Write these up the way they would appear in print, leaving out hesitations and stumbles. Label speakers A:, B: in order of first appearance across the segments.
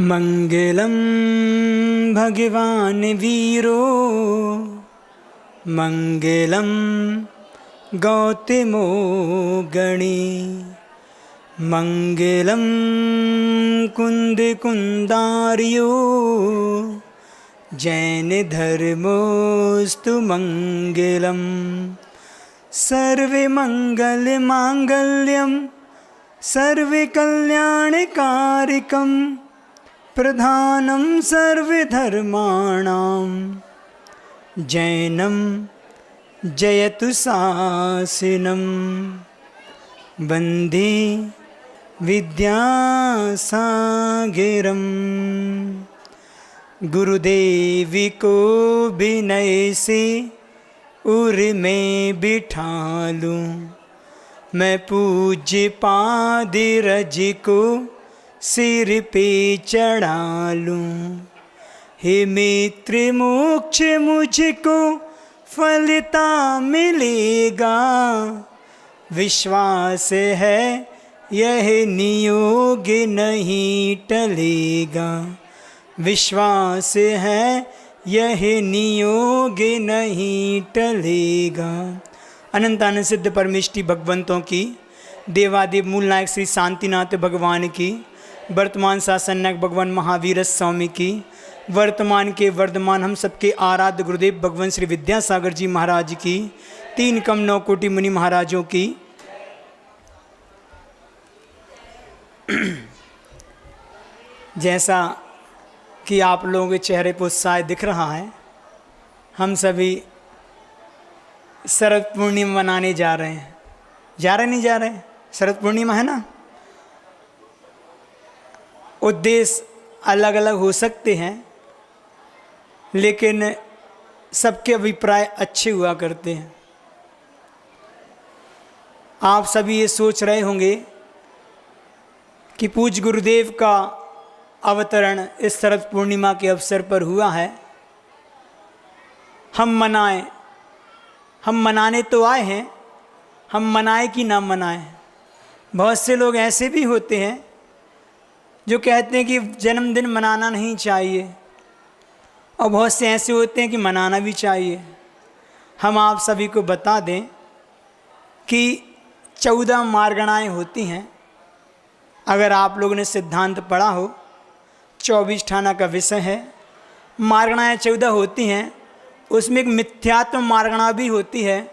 A: मंगलम भगवान वीरो मंगलम गौतमो गणी मंगलम कुंद कुंदार्यो जैन धर्मोस्तु मंगलम सर्वे मंगल मांगल्यम सर्वे कल्याणकारिकम प्रधानम सर्वधर्माणां जैनम जयतु शासनम वंदे विद्यासागरम। गुरुदेव को विनय से उर में बिठा लूं, मैं पूज्य पाद रज को सिर पे चढ़ा लूं। हे मित्र मोक्ष मुझको फलता मिलेगा, विश्वास है यह नियोग नहीं टलेगा, विश्वास है यह नियोग नहीं टलेगा। अनंत आनंद सिद्ध परमेष्टि भगवंतों की, देवादेव मूल नायक श्री शांतिनाथ भगवान की, वर्तमान शासन नायक भगवान महावीर स्वामी की, वर्तमान के वर्धमान हम सबके आराध्य गुरुदेव भगवान श्री विद्यासागर जी महाराज की, 3 कम 9 कोटि मुनि महाराजों की। जैसा कि आप लोगों के चेहरे पर उत्साह दिख रहा है, हम सभी शरद पूर्णिमा मनाने जा रहे हैं। जा रहे नहीं जा रहे? शरद पूर्णिमा है ना। उद्देश्य अलग अलग हो सकते हैं, लेकिन सबके अभिप्राय अच्छे हुआ करते हैं। आप सभी ये सोच रहे होंगे कि पूज्य गुरुदेव का अवतरण इस शरद पूर्णिमा के अवसर पर हुआ है, हम मनाएं। हम मनाने तो आए हैं, हम मनाएं कि ना मनाएं। बहुत से लोग ऐसे भी होते हैं जो कहते हैं कि जन्मदिन मनाना नहीं चाहिए, और बहुत से ऐसे होते हैं कि मनाना भी चाहिए। हम आप सभी को बता दें कि 14 मार्गणाएँ होती हैं। अगर आप लोगों ने सिद्धांत पढ़ा हो, 24 ठाना का विषय है। मार्गणाएँ 14 होती हैं, उसमें एक मिथ्यात्व मार्गणा भी होती है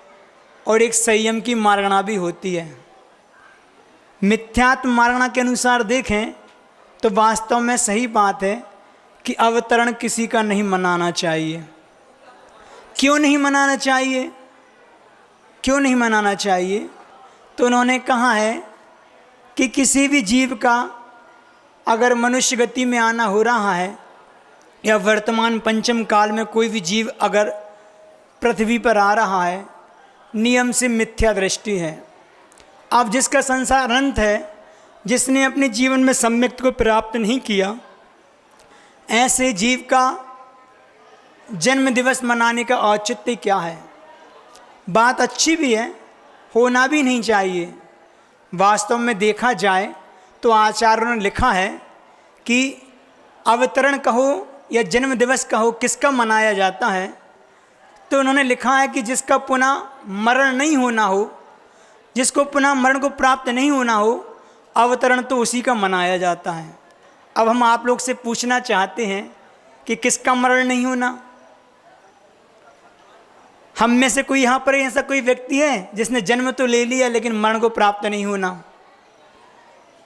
A: और एक संयम की मार्गणा भी होती है। मिथ्यात्व मार्गणा के अनुसार देखें तो वास्तव में सही बात है कि अवतरण किसी का नहीं मनाना चाहिए। क्यों नहीं मनाना चाहिए? क्यों नहीं मनाना चाहिए? तो उन्होंने कहा है कि किसी भी जीव का अगर मनुष्य गति में आना हो रहा है, या वर्तमान पंचम काल में कोई भी जीव अगर पृथ्वी पर आ रहा है, नियम से मिथ्या दृष्टि है। अब जिसका संसार अंत है, जिसने अपने जीवन में सम्यक्त को प्राप्त नहीं किया, ऐसे जीव का जन्म दिवस मनाने का औचित्य क्या है? बात अच्छी भी है, होना भी नहीं चाहिए। वास्तव में देखा जाए तो आचार्यों ने लिखा है कि अवतरण कहो या जन्म दिवस कहो, किसका मनाया जाता है? तो उन्होंने लिखा है कि जिसका पुनः मरण नहीं होना हो, जिसको पुनः मरण को प्राप्त नहीं होना हो, अवतरण तो उसी का मनाया जाता है। अब हम आप लोग से पूछना चाहते हैं कि किसका मरण नहीं होना? हम में से कोई यहाँ पर ऐसा कोई व्यक्ति है जिसने जन्म तो ले लिया लेकिन मरण को प्राप्त नहीं होना?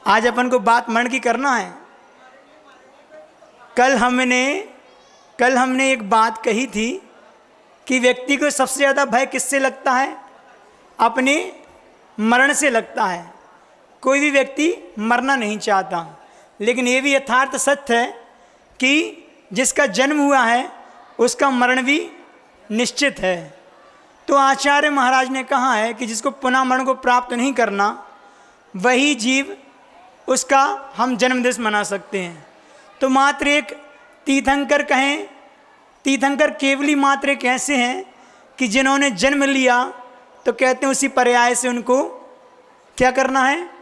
A: आज अपन को बात मरण की करना है। कल हमने एक बात कही थी कि व्यक्ति को सबसे ज़्यादा भय किससे लगता है? अपने मरण से लगता है। कोई भी व्यक्ति मरना नहीं चाहता, लेकिन ये भी यथार्थ सत्य है कि जिसका जन्म हुआ है उसका मरण भी निश्चित है। तो आचार्य महाराज ने कहा है कि जिसको पुनः मरण को प्राप्त नहीं करना, वही जीव, उसका हम जन्मदिवस मना सकते हैं। तो मात्र एक तीर्थंकर कहें, तीर्थंकर केवली मात्र एक ऐसे हैं कि जिन्होंने जन्म लिया तो कहते हैं उसी पर्याय से उनको क्या करना है?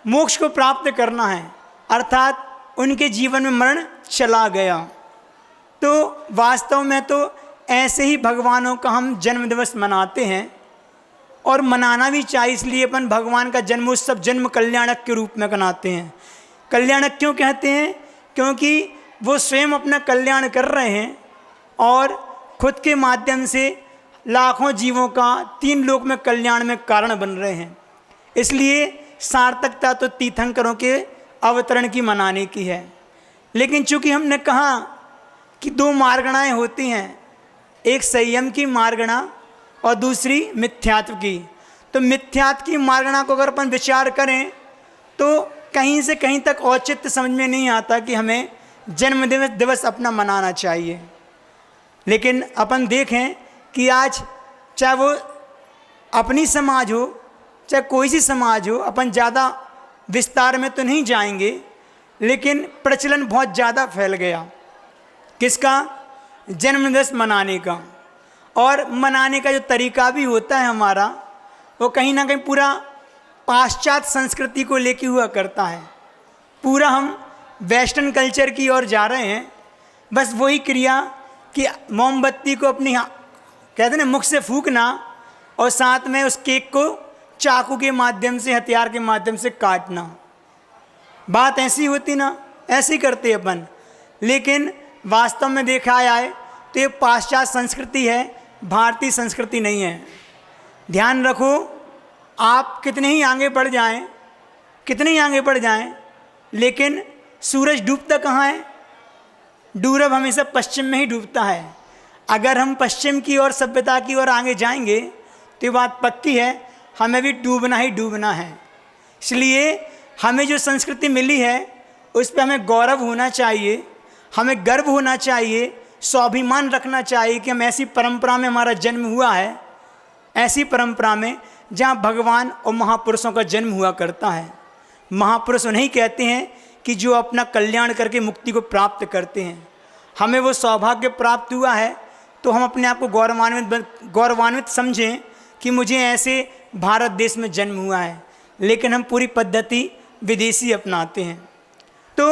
A: मोक्ष को प्राप्त करना है। अर्थात उनके जीवन में मरण चला गया। तो वास्तव में तो ऐसे ही भगवानों का हम जन्म दिवस मनाते हैं और मनाना भी चाहिए। इसलिए अपन भगवान का जन्मोत्सव जन्म कल्याणक के रूप में मनाते हैं। कल्याणक क्यों कहते हैं? क्योंकि वो स्वयं अपना कल्याण कर रहे हैं और खुद के माध्यम से लाखों जीवों का 3 लोक में कल्याण में कारण बन रहे हैं। इसलिए सार्थकता तो तीर्थंकरों के अवतरण की मनाने की है। लेकिन चूंकि हमने कहा कि 2 मार्गणाएं होती हैं, एक संयम की मार्गणा और दूसरी मिथ्यात्व की, तो मिथ्यात्व की मार्गणा को अगर अपन विचार करें तो कहीं से कहीं तक औचित्य समझ में नहीं आता कि हमें जन्म दिवस अपना मनाना चाहिए। लेकिन अपन देखें कि आज चाहे वो अपनी समाज हो चाहे कोई सी समाज हो, अपन ज़्यादा विस्तार में तो नहीं जाएंगे, लेकिन प्रचलन बहुत ज़्यादा फैल गया किसका? जन्मदिवस मनाने का। और मनाने का जो तरीका भी होता है हमारा, वो कहीं ना कहीं पूरा पाश्चात्य संस्कृति को लेके हुआ करता है। पूरा हम वेस्टर्न कल्चर की ओर जा रहे हैं। बस वही क्रिया कि मोमबत्ती को अपनी कहते हैं ना मुख से फूंकना और साथ में उस केक को चाकू के माध्यम से, हथियार के माध्यम से काटना। बात ऐसी होती ना, ऐसी करते अपन। लेकिन वास्तव में देखा जाए तो ये पाश्चात्य संस्कृति है, भारतीय संस्कृति नहीं है। ध्यान रखो, आप कितने ही आगे बढ़ जाएं, कितने ही आगे बढ़ जाएं, लेकिन सूरज डूबता कहाँ है? पूरब हमेशा पश्चिम में ही डूबता है। अगर हम पश्चिम की ओर, सभ्यता की ओर आगे जाएंगे तो ये बात पक्की है, हमें भी डूबना ही डूबना है। इसलिए हमें जो संस्कृति मिली है उस पर हमें गौरव होना चाहिए, हमें गर्व होना चाहिए, स्वाभिमान रखना चाहिए कि हम ऐसी परंपरा में हमारा जन्म हुआ है, ऐसी परंपरा में जहाँ भगवान और महापुरुषों का जन्म हुआ करता है। महापुरुष उन्हें कहते हैं कि जो अपना कल्याण करके मुक्ति को प्राप्त करते हैं। हमें वो सौभाग्य प्राप्त हुआ है तो हम अपने आप को गौरवान्वित समझें कि मुझे ऐसे भारत देश में जन्म हुआ है। लेकिन हम पूरी पद्धति विदेशी अपनाते हैं। तो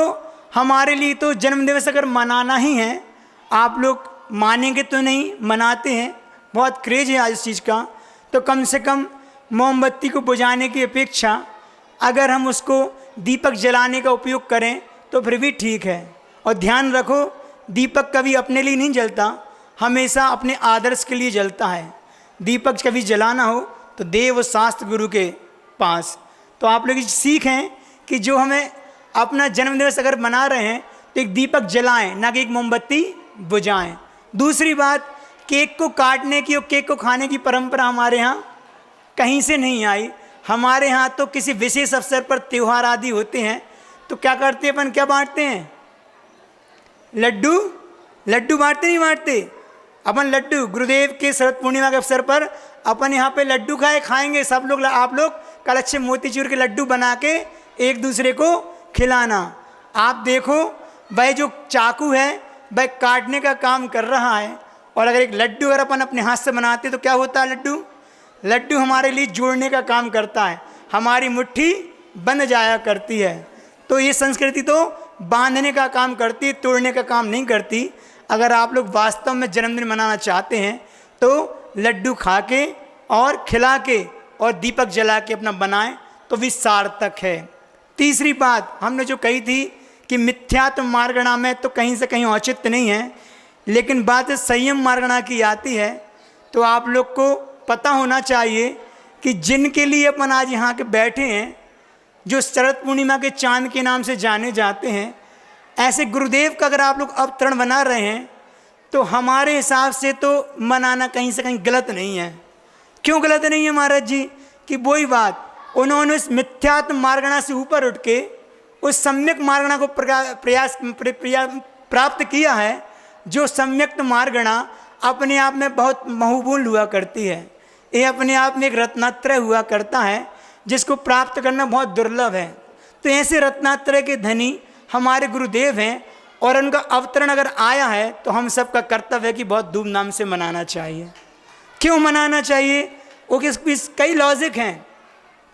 A: हमारे लिए तो जन्मदिवस अगर मनाना ही है, आप लोग मानेंगे तो नहीं, मनाते हैं, बहुत क्रेज है आज इस चीज़ का, तो कम से कम मोमबत्ती को बुझाने की अपेक्षा अगर हम उसको दीपक जलाने का उपयोग करें तो फिर भी ठीक है। और ध्यान रखो, दीपक कभी अपने लिए नहीं जलता, हमेशा अपने आदर्श के लिए जलता है। दीपक कभी जलाना हो तो देव शास्त्र गुरु के पास। तो आप लोग सीख हैं कि जो हमें अपना जन्मदिवस अगर मना रहे हैं तो एक दीपक जलाएं, ना कि एक मोमबत्ती बुझाएं। दूसरी बात, केक को काटने की और केक को खाने की परंपरा हमारे यहाँ कहीं से नहीं आई। हमारे यहाँ तो किसी विशेष अवसर पर त्यौहार आदि होते हैं तो क्या करते हैं अपन, क्या बांटते हैं? लड्डू। लड्डू बांटते नहीं बांटते अपन? लड्डू गुरुदेव के शरद पूर्णिमा के अवसर पर अपन यहाँ पे लड्डू खाएंगे सब लोग। आप लोग कल अच्छे मोतीचूर के लड्डू बना के एक दूसरे को खिलाना। आप देखो, वह जो चाकू है वह काटने का काम कर रहा है, और अगर एक लड्डू अगर अपन अपने हाथ से बनाते तो क्या होता है? लड्डू हमारे लिए जोड़ने का काम करता है, हमारी मुट्ठी बंध जाया करती है। तो ये संस्कृति तो बांधने का काम करती है, तोड़ने का काम नहीं करती। अगर आप लोग वास्तव में जन्मदिन मनाना चाहते हैं तो लड्डू खा के और खिला के और दीपक जला के अपना बनाएं तो भी सार्थक है। तीसरी बात हमने जो कही थी कि मिथ्यात्व मार्गणा में तो कहीं से कहीं औचित्य नहीं है, लेकिन बात संयम मार्गणा की आती है। तो आप लोग को पता होना चाहिए कि जिनके लिए अपन आज यहाँ के बैठे हैं, जो शरद पूर्णिमा के चांद के नाम से जाने जाते हैं, ऐसे गुरुदेव का अगर आप लोग अवतरण बना रहे हैं तो हमारे हिसाब से तो मनाना कहीं से कहीं गलत नहीं है। क्यों गलत नहीं है महाराज जी? कि वही बात, उन्होंने उस मिथ्यात्व मार्गणा से ऊपर उठ के उस सम्यक मार्गणा को प्राप्त किया है, जो सम्यक मार्गणा अपने आप में बहुत महबूल हुआ करती है। ये अपने आप में एक रत्नात्रय हुआ करता है जिसको प्राप्त करना बहुत दुर्लभ है। तो ऐसे रत्नात्रय के धनी हमारे गुरुदेव हैं, और उनका अवतरण अगर आया है तो हम सबका कर्तव्य है कि बहुत धूमधाम से मनाना चाहिए। क्यों मनाना चाहिए? वो कई लॉजिक हैं।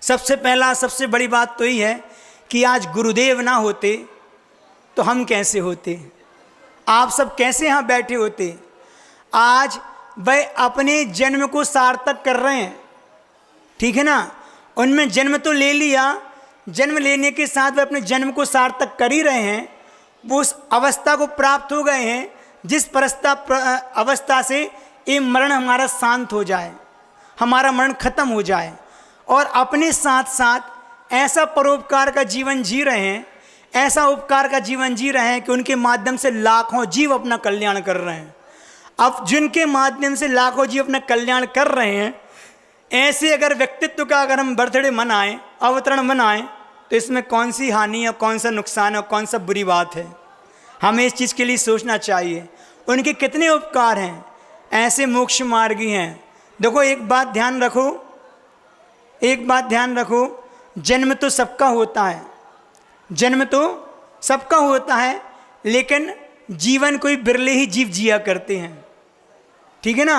A: सबसे पहला, सबसे बड़ी बात तो ये है कि आज गुरुदेव ना होते तो हम कैसे होते, आप सब कैसे यहाँ बैठे होते। आज वह अपने जन्म को सार्थक कर रहे हैं, ठीक है ना, उनमें जन्म तो ले लिया, जन्म लेने के साथ वह अपने जन्म को सार्थक कर ही रहे हैं, वो उस अवस्था को प्राप्त हो गए हैं जिस अवस्था से ये मरण हमारा शांत हो जाए, हमारा मरण खत्म हो जाए, और अपने साथ साथ ऐसा परोपकार का जीवन जी रहे हैं, ऐसा उपकार का जीवन जी रहे हैं कि उनके माध्यम से लाखों जीव अपना कल्याण कर रहे हैं। अब जिनके माध्यम से लाखों जीव अपना कल्याण कर रहे हैं, ऐसे अगर व्यक्तित्व का अगर हम बर्थडे मनाएं, अवतरण मनाएं, तो इसमें कौन सी हानि और कौन सा नुकसान और कौन सा बुरी बात है। हमें इस चीज़ के लिए सोचना चाहिए, उनके कितने उपकार हैं, ऐसे मोक्ष मार्गी हैं। देखो एक बात ध्यान रखो, एक बात ध्यान रखो, जन्म तो सबका होता है, जन्म तो सबका होता है, लेकिन जीवन कोई बिरले ही जीव जिया करते हैं, ठीक है ना।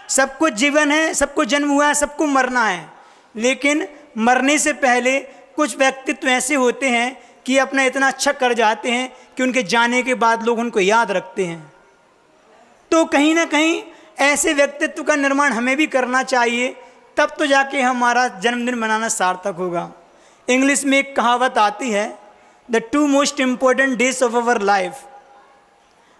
A: सबको जीवन है, सबको जन्म हुआ है, सबको मरना है, लेकिन मरने से पहले कुछ व्यक्तित्व ऐसे होते हैं कि अपना इतना अच्छा कर जाते हैं कि उनके जाने के बाद लोग उनको याद रखते हैं। तो कहीं ना कहीं ऐसे व्यक्तित्व का निर्माण हमें भी करना चाहिए, तब तो जाके हमारा जन्मदिन मनाना सार्थक होगा। इंग्लिश में एक कहावत आती है, the two most important days of our life,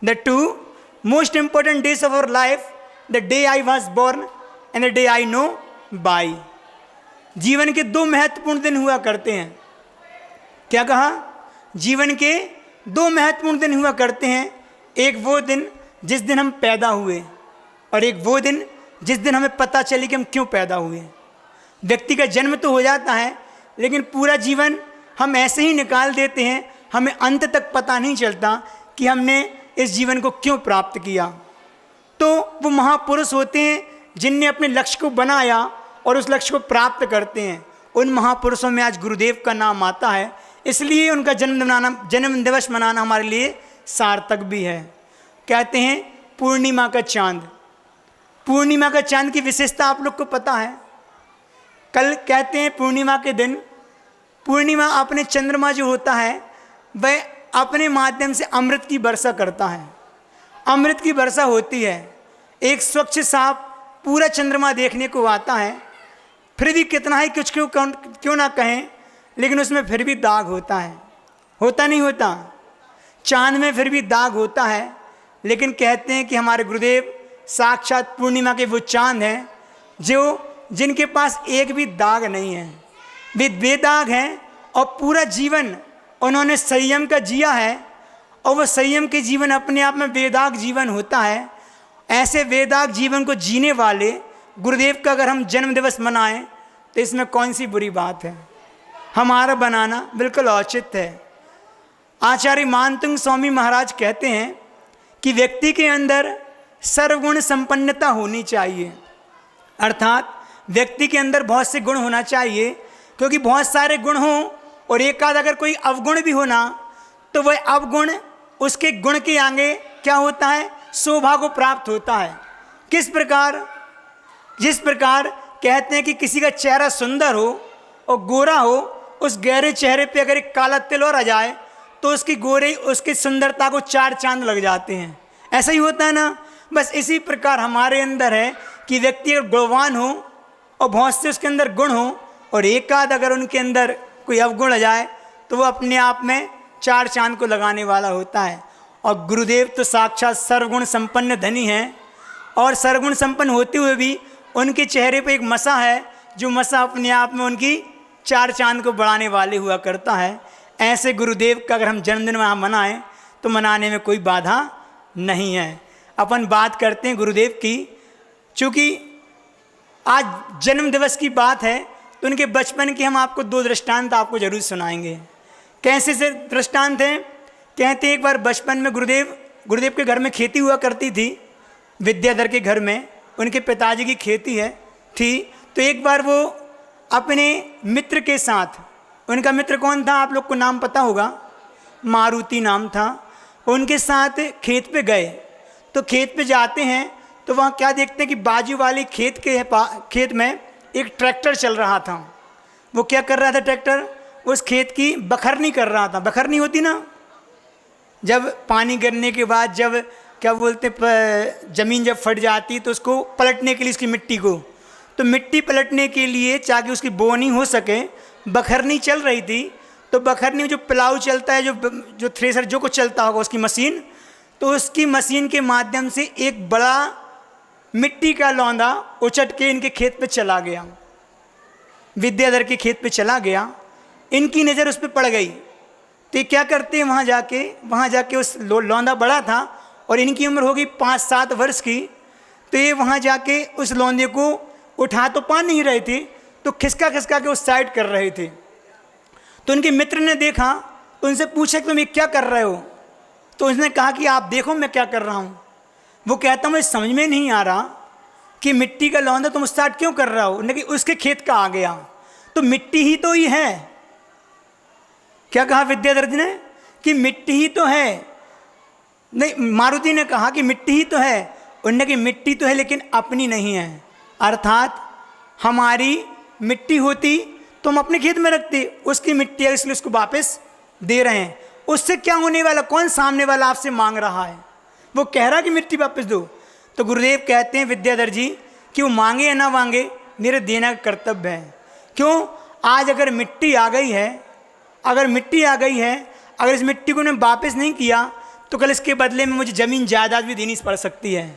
A: the two most important days of our life, the day I was born and the day I know by. जीवन के दो महत्वपूर्ण दिन हुआ करते हैं। क्या कहा? जीवन के दो महत्वपूर्ण दिन हुआ करते हैं, एक वो दिन जिस दिन हम पैदा हुए, और एक वो दिन जिस दिन हमें पता चले कि हम क्यों पैदा हुए। व्यक्ति का जन्म तो हो जाता है, लेकिन पूरा जीवन हम ऐसे ही निकाल देते हैं, हमें अंत तक पता नहीं चलता कि हमने इस जीवन को क्यों प्राप्त किया। तो वो महापुरुष होते हैं जिनने अपने लक्ष्य को बनाया और उस लक्ष्य को प्राप्त करते हैं। उन महापुरुषों में आज गुरुदेव का नाम आता है, इसलिए उनका जन्म दिवस मनाना हमारे लिए सार्थक भी है। कहते हैं पूर्णिमा का चांद, पूर्णिमा का चांद की विशेषता आप लोग को पता है। कल कहते हैं पूर्णिमा के दिन, पूर्णिमा अपने चंद्रमा जो होता है वह अपने माध्यम से अमृत की वर्षा करता है, अमृत की वर्षा होती है। एक स्वच्छ साफ पूरा चंद्रमा देखने को आता है, फिर भी कितना ही कुछ क्यों ना कहें, लेकिन उसमें फिर भी दाग होता है, होता नहीं होता? चांद में फिर भी दाग होता है, लेकिन कहते हैं कि हमारे गुरुदेव साक्षात पूर्णिमा के वो चांद हैं जिनके पास एक भी दाग नहीं है, वे बेदाग हैं, और पूरा जीवन उन्होंने संयम का जिया है, और वह संयम के जीवन अपने आप में बेदाग जीवन होता है। ऐसे बेदाग जीवन को जीने वाले गुरुदेव का अगर हम जन्म दिवस मनाएं तो इसमें कौन सी बुरी बात है? हमारा बनाना बिल्कुल औचित है। आचार्य मानतुंग स्वामी महाराज कहते हैं कि व्यक्ति के अंदर सर्वगुण संपन्नता होनी चाहिए, अर्थात व्यक्ति के अंदर बहुत से गुण होना चाहिए, क्योंकि बहुत सारे गुण हों और एक आध अगर कोई अवगुण भी होना तो वह अवगुण उसके गुण के आगे क्या होता है? शोभा को प्राप्त होता है। किस प्रकार? जिस प्रकार कहते हैं कि किसी का चेहरा सुंदर हो और गोरा हो, उस गहरे चेहरे पे अगर एक काला तिल और आ जाए तो उसकी सुंदरता को चार चांद लग जाते हैं। ऐसा ही होता है ना। बस इसी प्रकार हमारे अंदर है कि व्यक्ति अगर गुणवान हो और बहुत से उसके अंदर गुण हो, और एक आध अगर उनके अंदर कोई अवगुण आ जाए तो वो अपने आप में चार चांद को लगाने वाला होता है। और गुरुदेव तो साक्षात सर्वगुण संपन्न धनी हैं, और सर्वगुण संपन्न होते हुए भी उनके चेहरे पर एक मसा है, जो मसा अपने आप में उनकी चार चांद को बढ़ाने वाले हुआ करता है। ऐसे गुरुदेव का अगर हम जन्मदिन वहाँ मनाएं तो मनाने में कोई बाधा नहीं है। अपन बात करते हैं गुरुदेव की, चूँकि आज जन्म दिवस की बात है तो उनके बचपन के हम आपको दो दृष्टांत आपको जरूर सुनाएंगे। कैसे से दृष्टांत हैं? कहते हैं एक बार बचपन में गुरुदेव के घर में खेती हुआ करती थी, विद्याधर के घर में उनके पिताजी की खेती थी। तो एक बार वो अपने मित्र के साथ, उनका मित्र कौन था आप लोग को नाम पता होगा, मारुति नाम था, उनके साथ खेत पे गए। तो खेत पे जाते हैं तो वहाँ क्या देखते हैं कि बाजू वाली खेत में एक ट्रैक्टर चल रहा था। वो क्या कर रहा था? ट्रैक्टर उस खेत की बखरनी कर रहा था। बखरनी होती ना, जब पानी गिरने के बाद जब क्या बोलते ज़मीन जब फट जाती तो उसको पलटने के लिए उसकी मिट्टी को, तो मिट्टी पलटने के लिए ताकि उसकी बोनी हो सके, बखरनी चल रही थी। तो बखरनी में जो प्लाऊ चलता है, जो थ्रेसर जो कुछ चलता होगा उसकी मशीन, तो उसकी मशीन के माध्यम से एक बड़ा मिट्टी का लौंदा उचट के इनके खेत पे चला गया, विद्याधर के खेत पे चला गया। इनकी नज़र उस पर पड़ गई तो ये क्या करते हैं, वहाँ जाके उस लौंदा बड़ा था और इनकी उम्र होगी 5-7 वर्ष की। तो ये वहाँ जाके उस लौंदे को उठा तो पा नहीं रहे थे, तो खिसका खिसका के उस साइड कर रहे थे। तो उनके मित्र ने देखा तो उनसे पूछा कि तुम ये क्या कर रहे हो। तो उसने कहा कि आप देखो मैं क्या कर रहा हूँ। वो कहता मुझे समझ में नहीं आ रहा कि मिट्टी का लौंदा तुम स्टार्ट क्यों कर रहा हो, लेकिन उसके खेत का आ गया तो मिट्टी ही तो ही है। क्या कहा विद्याधर जी ने कि मिट्टी ही तो है, नहीं मारुति ने कहा कि मिट्टी ही तो है। उन्होंने कि मिट्टी तो है लेकिन अपनी नहीं है, अर्थात हमारी मिट्टी होती तो हम अपने खेत में रखते, उसकी मिट्टी है इसलिए उसको वापस दे रहे हैं। उससे क्या होने वाला, कौन सामने वाला आपसे मांग रहा है, वो कह रहा कि मिट्टी वापस दो। तो गुरुदेव कहते हैं विद्याधर जी कि वो मांगे या ना मांगे मेरे देना का कर्तव्य है। क्यों, आज अगर मिट्टी आ गई है, अगर इस मिट्टी को उन्होंने वापस नहीं किया तो कल इसके बदले में मुझे ज़मीन जायदाद भी देनी पड़ सकती है।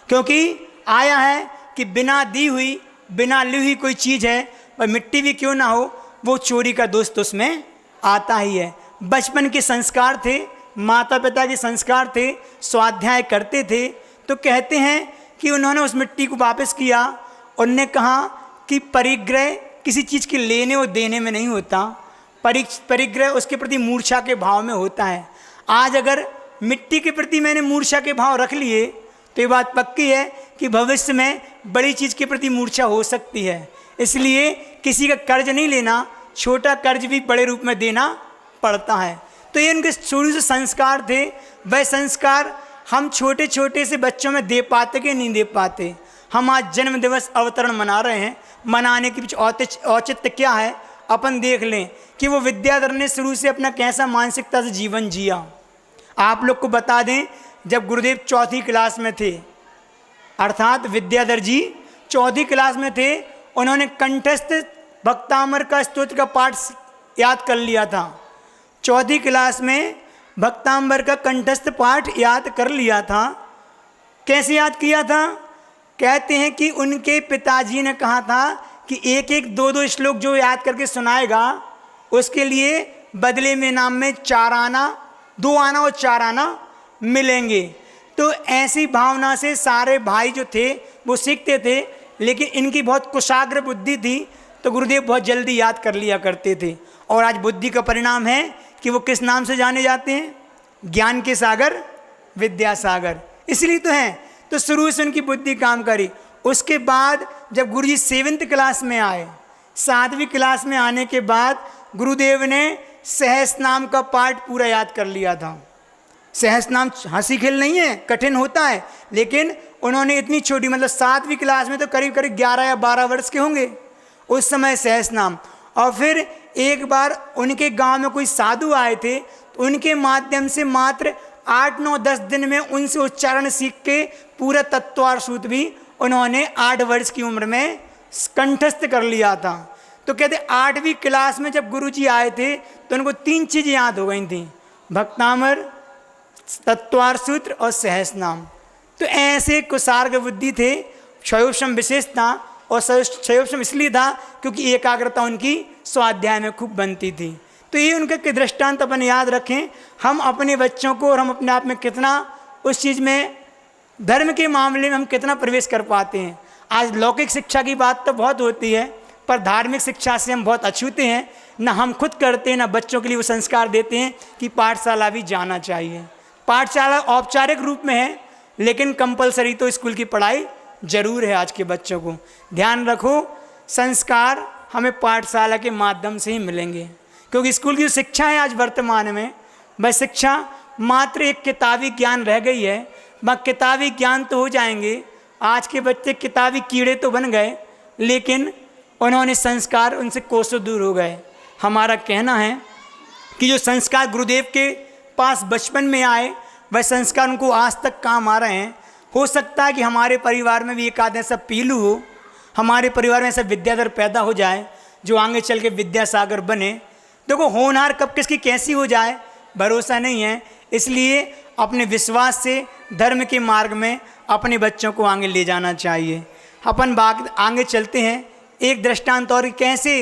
A: क्योंकि आया है कि बिना दी हुई बिना ली हुई कोई चीज़ है, और मिट्टी भी क्यों ना हो, वो चोरी का दोस्त उसमें आता ही है। बचपन के संस्कार थे, माता पिता के संस्कार थे, स्वाध्याय करते थे, तो कहते हैं कि उन्होंने उस मिट्टी को वापस किया। उनने कहा कि परिग्रह किसी चीज़ के लेने और देने में नहीं होता, परिग्रह उसके प्रति मूर्छा के भाव में होता है। आज अगर मिट्टी के प्रति मैंने मूर्छा के भाव रख लिए तो ये बात पक्की है कि भविष्य में बड़ी चीज़ के प्रति मूर्छा हो सकती है। इसलिए किसी का कर्ज नहीं लेना, छोटा कर्ज भी बड़े रूप में देना पड़ता है। तो ये उनके शुरू से संस्कार थे। वह संस्कार हम छोटे छोटे से बच्चों में दे पाते कि नहीं दे पाते। हम आज जन्म दिवस अवतरण मना रहे हैं, मनाने के पीछे औचित्य क्या है अपन देख लें कि वो विद्याधर ने शुरू से अपना कैसा मानसिकता से जीवन जिया। आप लोग को बता दें, जब गुरुदेव 4th क्लास में थे, अर्थात विद्याधर जी 4th क्लास में थे, उन्होंने कंठस्थ भक्तामर का स्तोत्र का पाठ याद कर लिया था। 4th क्लास में भक्तांबर का कंठस्थ पाठ याद कर लिया था। कैसे याद किया था, कहते हैं कि उनके पिताजी ने कहा था कि एक एक 2-2 श्लोक जो याद करके सुनाएगा उसके लिए बदले में इनाम में 4 आना, 2 आना और 4 आना मिलेंगे। तो ऐसी भावना से सारे भाई जो थे वो सीखते थे, लेकिन इनकी बहुत कुशाग्र बुद्धि थी तो गुरुदेव बहुत जल्दी याद कर लिया करते थे। और आज बुद्धि का परिणाम है कि वो किस नाम से जाने जाते हैं, ज्ञान के सागर विद्यासागर, इसलिए तो हैं। तो शुरू से उनकी बुद्धि काम करी। उसके बाद जब गुरुजी 7th क्लास में आए, 7वीं क्लास में आने के बाद गुरुदेव ने सहस्रनाम का पाठ पूरा याद कर लिया था। सहस्रनाम हंसी खेल नहीं है, कठिन होता है, लेकिन उन्होंने इतनी छोटी मतलब 7वीं क्लास में तो करीब करीब 11 या 12 वर्ष के होंगे उस समय सहस्रनाम। और फिर एक बार उनके गांव में कोई साधु आए थे, तो उनके माध्यम से मात्र 8, 9, 10 दिन में उनसे उच्चारण सीख के पूरा तत्वार सूत्र भी उन्होंने 8 वर्ष की उम्र में कंठस्थ कर लिया था। तो कहते 8वीं क्लास में जब गुरुजी आए थे तो उनको 3 चीज़ें याद हो गई थी, भक्तामर, तत्वार सूत्र और सहस्रनाम। तो ऐसे कुसार्ग बुद्धि थे। क्षयोपशम विशेष था, और क्षयोपशम इसलिए था क्योंकि एकाग्रता उनकी स्वाध्याय में खूब बनती थी। तो ये उनके दृष्टांत अपन याद रखें। हम अपने बच्चों को और हम अपने आप में कितना उस चीज़ में धर्म के मामले में हम कितना प्रवेश कर पाते हैं। आज लौकिक शिक्षा की बात तो बहुत होती है, पर धार्मिक शिक्षा से हम बहुत अछूते हैं। ना हम खुद करते हैं, ना बच्चों के लिए वो संस्कार देते हैं कि पाठशाला भी जाना चाहिए। पाठशाला औपचारिक रूप में है, लेकिन कंपलसरी तो स्कूल की पढ़ाई जरूर है। आज के बच्चों को ध्यान रखो, संस्कार हमें पाठशाला के माध्यम से ही मिलेंगे, क्योंकि स्कूल की जो शिक्षा है आज वर्तमान में, वह शिक्षा मात्र एक किताबी ज्ञान रह गई है। वह किताबी ज्ञान तो हो जाएंगे, आज के बच्चे किताबी कीड़े तो बन गए, लेकिन उन्होंने संस्कार उनसे कोसों दूर हो गए। हमारा कहना है कि जो संस्कार गुरुदेव के पास बचपन में आए वह संस्कार उनको आज तक काम आ रहे हैं। हो सकता है कि हमारे परिवार में भी एक आध ऐसा पीलू हो, हमारे परिवार में ऐसा विद्याधर पैदा हो जाए जो आगे चल के विद्यासागर बने। देखो होनहार कब किसकी कैसी हो जाए भरोसा नहीं है, इसलिए अपने विश्वास से धर्म के मार्ग में अपने बच्चों को आगे ले जाना चाहिए। अपन बात आगे चलते हैं। एक दृष्टांत और कैसे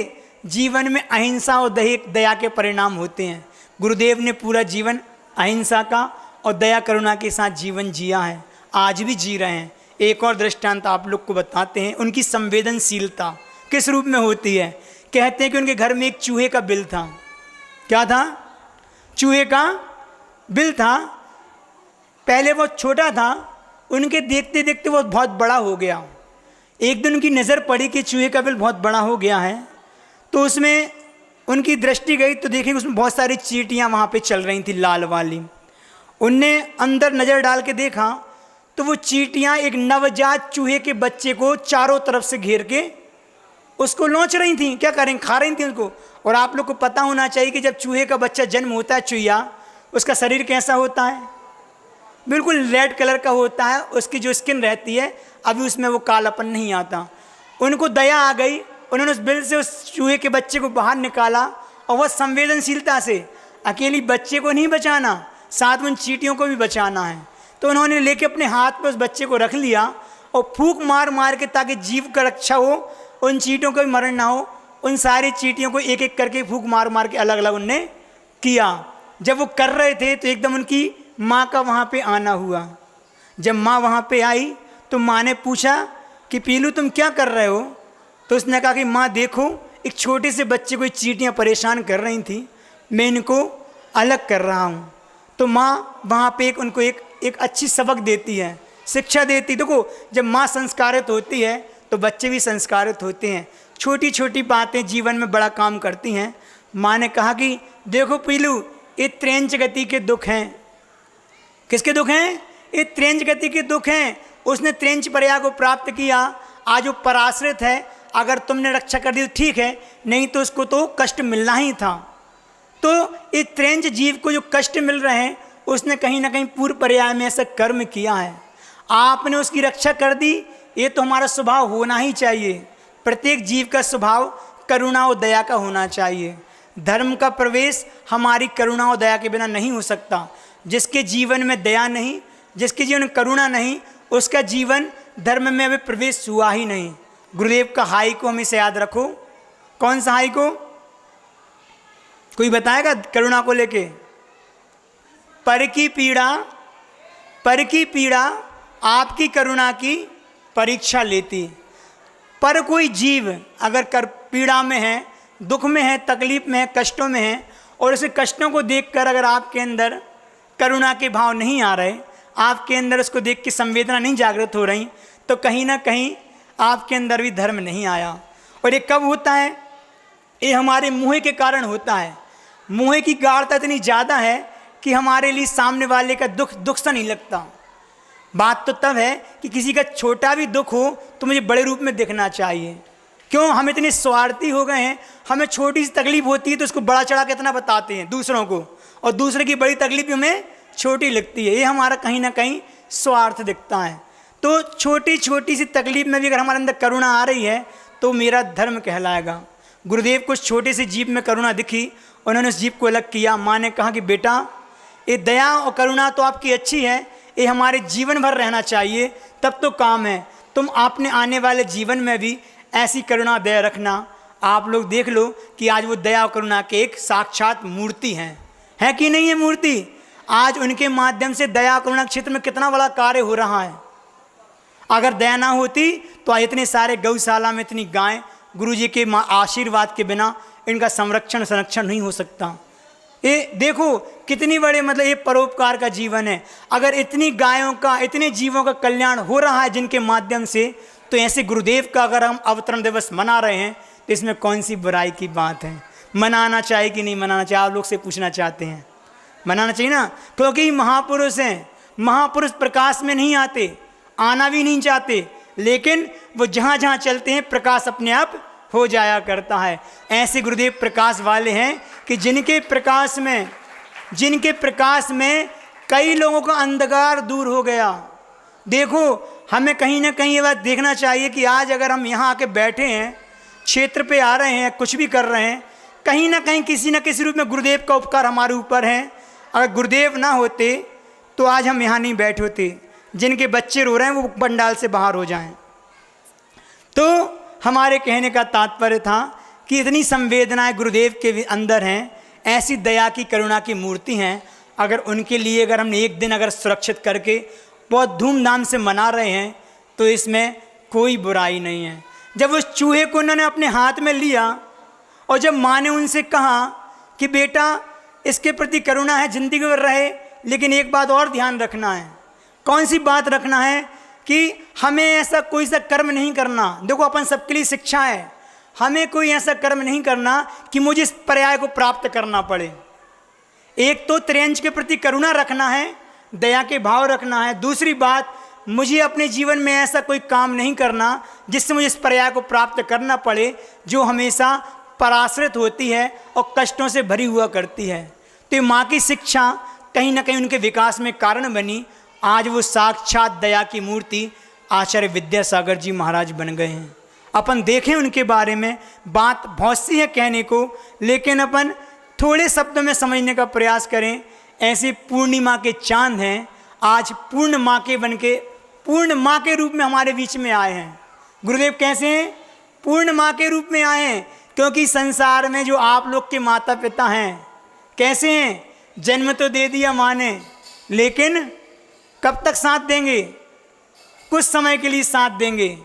A: जीवन में अहिंसा और दया के परिणाम होते हैं। गुरुदेव ने पूरा जीवन अहिंसा का और दया करुणा के साथ जीवन जिया है, आज भी जी रहे हैं। एक और दृष्टांत आप लोग को बताते हैं। उनकी संवेदनशीलता किस रूप में होती है। कहते हैं कि उनके घर में एक चूहे का बिल था। क्या था? चूहे का बिल था। पहले वो छोटा था, उनके देखते देखते वो बहुत बड़ा हो गया। एक दिन उनकी नज़र पड़ी कि चूहे का बिल बहुत बड़ा हो गया है, तो उसमें उनकी दृष्टि गई तो देखेंगे उसमें बहुत सारी चींटियाँ वहाँ पे चल रही थी लाल वाली। उनने अंदर नज़र डाल के देखा तो वो चींटियाँ एक नवजात चूहे के बच्चे को चारों तरफ से घेर के उसको नोच रही थी। क्या करें, खा रही थी उसको। और आप लोग को पता होना चाहिए कि जब चूहे का बच्चा जन्म होता है चूहिया, उसका शरीर कैसा होता है? बिल्कुल रेड कलर का होता है। उसकी जो स्किन रहती है अभी उसमें वो कालापन नहीं आता। उनको दया आ गई, उन्होंने उस बिल से उस चूहे के बच्चे को बाहर निकाला और वह संवेदनशीलता से अकेली बच्चे को नहीं बचाना, साथ में उन चींटियों को भी बचाना है। तो उन्होंने लेके अपने हाथ पे उस बच्चे को रख लिया और फूंक मार मार के, ताकि जीव का रक्षा हो, उन चींटियों को भी मरण ना हो, उन सारी चींटियों को एक एक करके फूंक मार मार के अलग अलग उनने किया। जब वो कर रहे थे तो एकदम उनकी माँ का वहाँ पे आना हुआ। जब माँ वहाँ पे आई तो माँ ने पूछा कि पीलू तुम क्या कर रहे हो? तो उसने कहा कि माँ देखो, एक छोटे से बच्चे को चींटियाँ परेशान कर रही थी, मैं इनको अलग कर रहा हूँ। तो माँ वहाँ पे उनको एक अच्छी सबक देती है, शिक्षा देती। देखो जब माँ संस्कारित होती है तो बच्चे भी संस्कारित होते हैं। छोटी छोटी बातें जीवन में बड़ा काम करती हैं। माँ ने कहा कि देखो पीलू, ये त्रेंच गति के दुख हैं। किसके दुख हैं? ये त्रेंच गति के दुख हैं। उसने त्रेंच पर्याय को प्राप्त किया, आज वो पराश्रित है। अगर तुमने रक्षा कर दी तो ठीक है, नहीं तो उसको तो कष्ट मिलना ही था। तो ये त्रेंच जीव को जो कष्ट मिल रहे हैं, उसने कहीं ना कहीं पूर्व पर्याय में ऐसा कर्म किया है, आपने उसकी रक्षा कर दी। ये तो हमारा स्वभाव होना ही चाहिए। प्रत्येक जीव का स्वभाव करुणा और दया का होना चाहिए। धर्म का प्रवेश हमारी करुणा और दया के बिना नहीं हो सकता। जिसके जीवन में दया नहीं, जिसके जीवन में करुणा नहीं, उसका जीवन धर्म में अभी प्रवेश हुआ ही नहीं। गुरुदेव का हाई को हमेशा याद रखो। कौन सा हाई को? कोई बताएगा करुणा को लेके? पर की पीड़ा आपकी करुणा की परीक्षा लेती। पर कोई जीव अगर पीड़ा में है, दुख में है, तकलीफ में है, कष्टों में है, और उसे कष्टों को देखकर अगर आपके अंदर करुणा के भाव नहीं आ रहे, आपके अंदर उसको देख के संवेदना नहीं जागृत हो रही, तो कहीं ना कहीं आपके अंदर भी धर्म नहीं आया। और ये कब होता है? ये हमारे मोह के कारण होता है। मोह की गाढ़ता इतनी ज़्यादा है कि हमारे लिए सामने वाले का दुख सा नहीं लगता। बात तो तब है कि किसी का छोटा भी दुख हो तो मुझे बड़े रूप में देखना चाहिए। क्यों? हम इतने स्वार्थी हो गए हैं, हमें छोटी सी तकलीफ होती है तो उसको बड़ा चढ़ा के इतना बताते हैं दूसरों को, और दूसरे की बड़ी तकलीफ हमें छोटी लगती है। ये हमारा कहीं ना कहीं स्वार्थ दिखता है। तो छोटी छोटी सी तकलीफ में भी अगर हमारे अंदर करुणा आ रही है तो मेरा धर्म कहलाएगा। गुरुदेव को छोटे से जीव में करुणा दिखी, उन्होंने उस जीव को अलग किया। माँ ने कहा कि बेटा, ये दया और करुणा तो आपकी अच्छी है, ये हमारे जीवन भर रहना चाहिए, तब तो काम है। तुम आपने आने वाले जीवन में भी ऐसी करुणा दया रखना। आप लोग देख लो कि आज वो दया और करुणा के एक साक्षात मूर्ति हैं, है कि नहीं है मूर्ति? आज उनके माध्यम से दया करुणा क्षेत्र में कितना बड़ा कार्य हो रहा है। अगर दया ना होती तो इतने सारे गौशाला में इतनी गाय, गुरुजी के आशीर्वाद के बिना इनका संरक्षण नहीं हो सकता। ये देखो कितनी बड़े ये परोपकार का जीवन है। अगर इतनी गायों का, इतने जीवों का कल्याण हो रहा है जिनके माध्यम से, तो ऐसे गुरुदेव का अगर हम अवतरण दिवस मना रहे हैं तो इसमें कौन सी बुराई की बात है? मनाना चाहिए कि नहीं मनाना चाहिए? आप लोग से पूछना चाहते हैं। मनाना चाहिए ना, क्योंकि महापुरुष हैं। महापुरुष प्रकाश में नहीं आते, आना भी नहीं चाहते, लेकिन वो जहाँ जहाँ चलते हैं प्रकाश अपने आप हो जाया करता है। ऐसे गुरुदेव प्रकाश वाले हैं कि जिनके प्रकाश में जिनके प्रकाश में कई लोगों का अंधकार दूर हो गया। देखो, हमें कहीं ना कहीं ये बात देखना चाहिए कि आज अगर हम यहाँ आके बैठे हैं, क्षेत्र पे आ रहे हैं, कुछ भी कर रहे हैं, कहीं ना कहीं किसी न किसी रूप में गुरुदेव का उपकार हमारे ऊपर है। अगर गुरुदेव ना होते तो आज हम यहाँ नहीं बैठे होते। जिनके बच्चे रो रहे हैं वो पंडाल से बाहर हो जाएं। तो हमारे कहने का तात्पर्य था कि इतनी संवेदनाएं गुरुदेव के अंदर हैं, ऐसी दया की करुणा की मूर्ति हैं। अगर उनके लिए अगर हमने एक दिन अगर सुरक्षित करके बहुत धूमधाम से मना रहे हैं तो इसमें कोई बुराई नहीं है। जब उस चूहे को उन्होंने अपने हाथ में लिया और जब माँ ने उनसे कहा कि बेटा इसके प्रति करुणा है, जिंदगी भर रहे, लेकिन एक बात और ध्यान रखना है। कौन सी बात रखना है? कि हमें ऐसा कोई सा कर्म नहीं करना। देखो, अपन सबके लिए शिक्षा है, हमें कोई ऐसा कर्म नहीं करना कि मुझे इस पर्याय को प्राप्त करना पड़े। एक तो त्रियंश के प्रति करुणा रखना है, दया के भाव रखना है। दूसरी बात, मुझे अपने जीवन में ऐसा कोई काम नहीं करना जिससे मुझे इस पर्याय को प्राप्त करना पड़े, जो हमेशा पराश्रित होती है और कष्टों से भरी हुआ करती है। तो ये माँ की शिक्षा कहीं ना कहीं उनके विकास में कारण बनी। आज वो साक्षात दया की मूर्ति आचार्य विद्यासागर जी महाराज बन गए हैं। अपन देखें उनके बारे में, बात बहुत सी है कहने को, लेकिन अपन थोड़े शब्दों में समझने का प्रयास करें। ऐसे पूर्णिमा के चांद हैं, आज पूर्ण माँ के बन के पूर्ण माँ के रूप में हमारे बीच में आए हैं। गुरुदेव कैसे हैं? पूर्ण माँ के रूप में आए हैं, क्योंकि संसार में जो आप लोग के माता पिता हैं कैसे हैं? जन्म तो दे दिया माँ ने, लेकिन कब तक साथ देंगे? कुछ समय के लिए साथ देंगे,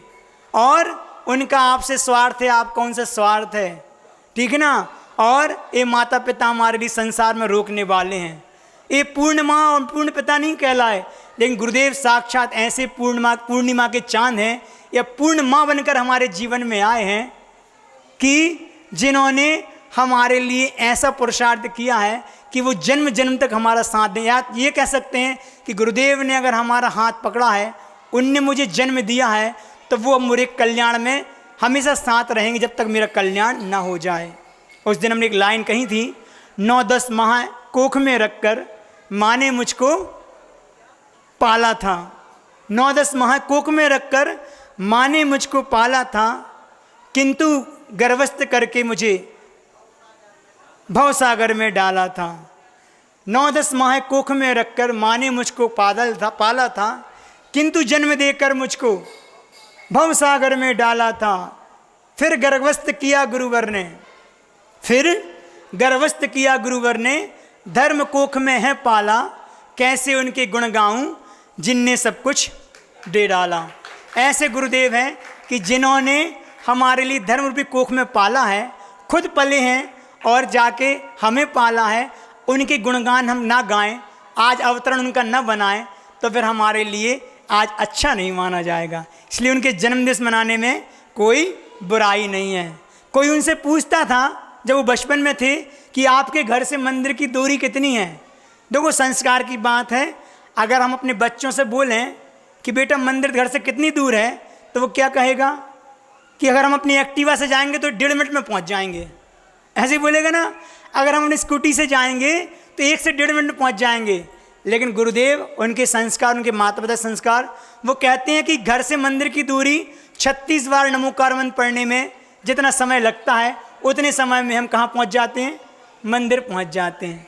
A: और उनका आपसे स्वार्थ है, आपका उनसे स्वार्थ है, ठीक है ना। और ये माता पिता हमारे लिए संसार में रोकने वाले हैं। ये पूर्ण माँ और पूर्ण पिता नहीं कहलाए, लेकिन गुरुदेव साक्षात ऐसे पूर्णिमा के चांद हैं, या पूर्ण माँ बनकर हमारे जीवन में आए हैं कि जिन्होंने हमारे लिए ऐसा पुरुषार्थ किया है कि वो जन्म जन्म तक हमारा साथ दें। या ये कह सकते हैं कि गुरुदेव ने अगर हमारा हाथ पकड़ा है, उनने मुझे जन्म दिया है, तो वो अब मेरे कल्याण में हमेशा साथ रहेंगे जब तक मेरा कल्याण ना हो जाए। उस दिन हमने एक लाइन कही थी, 9-10 माह कोख में रखकर माँ ने मुझको पाला था। 9-10 माह कोख में रखकर माँ ने मुझको पाला था, किंतु गर्भस्थ करके मुझे भवसागर में डाला था। 9-10 माह कोख में रखकर माँ ने मुझको पाला था, किंतु जन्म देकर मुझको भवसागर में डाला था। फिर गर्भस्थ किया गुरुवर ने, फिर गर्भस्थ किया गुरुवर ने, धर्म कोख में है पाला, कैसे उनके गुण गाऊं जिनने सब कुछ दे डाला। ऐसे गुरुदेव हैं कि जिन्होंने हमारे लिए धर्म रूपी कोख में पाला है, खुद पले हैं और जाके हमें पाला है। उनके गुणगान हम ना गाएं, आज अवतरण उनका न बनाएं, तो फिर हमारे लिए आज अच्छा नहीं माना जाएगा। इसलिए उनके जन्मदिवस मनाने में कोई बुराई नहीं है। कोई उनसे पूछता था जब वो बचपन में थे कि आपके घर से मंदिर की दूरी कितनी है। देखो, संस्कार की बात है। अगर हम अपने बच्चों से बोलें कि बेटा मंदिर घर से कितनी दूर है, तो वो क्या कहेगा कि अगर हम अपनी एक्टिवा से जाएंगे तो 1.5 मिनट में पहुंच जाएंगे, ऐसे ही बोलेगा ना। अगर हम अपनी स्कूटी से जाएंगे तो 1 से 1.5 मिनट में पहुंच जाएंगे। लेकिन गुरुदेव, उनके संस्कार, उनके माता पिता संस्कार, वो कहते हैं कि घर से मंदिर की दूरी 36 बार नमोकार मंत्र पढ़ने में जितना समय लगता है, उतने समय में हम कहाँ पहुँच जाते हैं? मंदिर पहुँच जाते हैं।